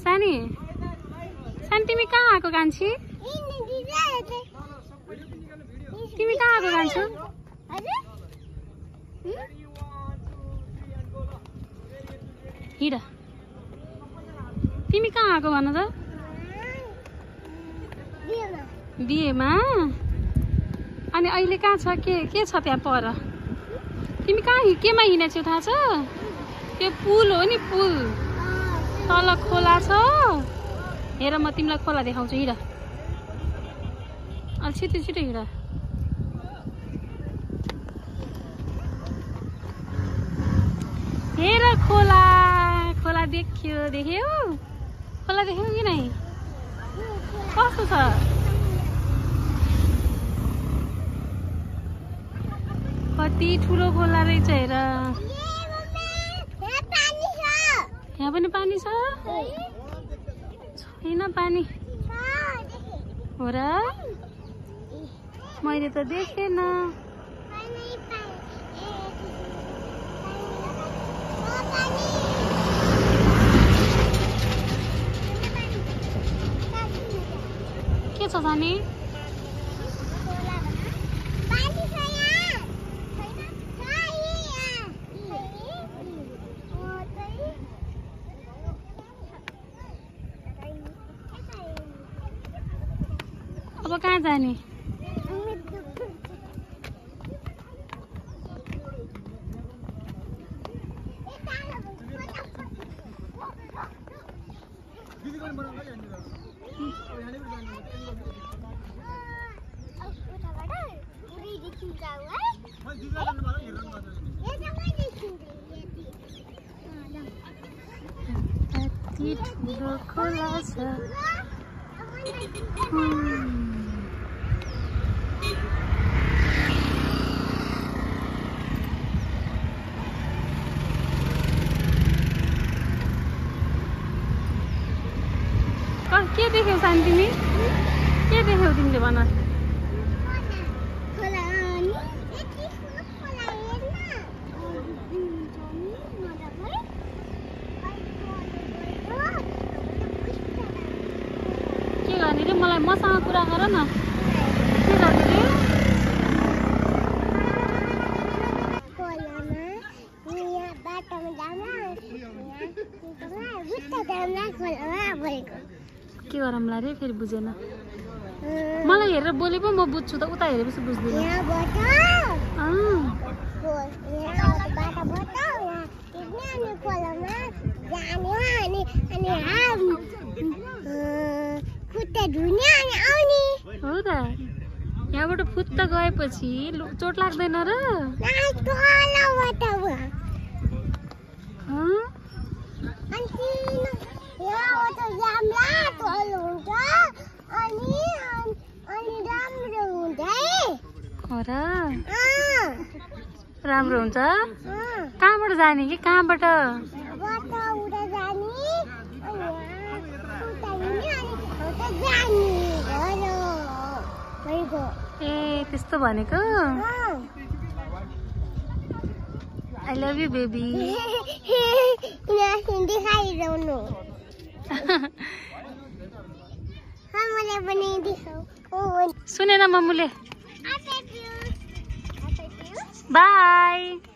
सानी सानी तिमी कहाँ आएको कान्छी तिमी कहाँ आएको कान्छो हिँड तिमी कहाँ आएको भन त बिहेमा अनि अहिले कहाँ छ के छ त्यहाँ पर तिमी कहाँ केमा हिँडेछौ थाहा छ त्यो पुल हो नि पुल तल खोला छ हेर म तिमीलाई खोला देखाउँछु हिँड अलि छिटो छिटो हिँड हेर खोला खोला देख्यौ खोला देख्यौ कि नै कस्तो छ कति ठुलो खोला रहेछ हेर यहाँ पनि पानी छ छैन पानी हो र मैले त देखेन के छ जाने अब कहाँ जाने कति ठुलो खोला छ के देख्यौ सानी तिमी के देख्यौ तिमीले भन के गर्ने रे मलाई मसँग कुरा गर न के गर्ने रे के गरौँला रे फेरि बुझेन मलाई हेरेर बोले पो म बुझ्छु त उता हेरेपछि बुझ्दिन हो त यहाँबाट फुत्त गएपछि चोट लाग्दैन र राम्रो हुन्छ कहाँबाट जाने कि कहाँबाट ए त्यस्तो भनेको आई लभ यु बेबी सुनेन मम्मुले बाई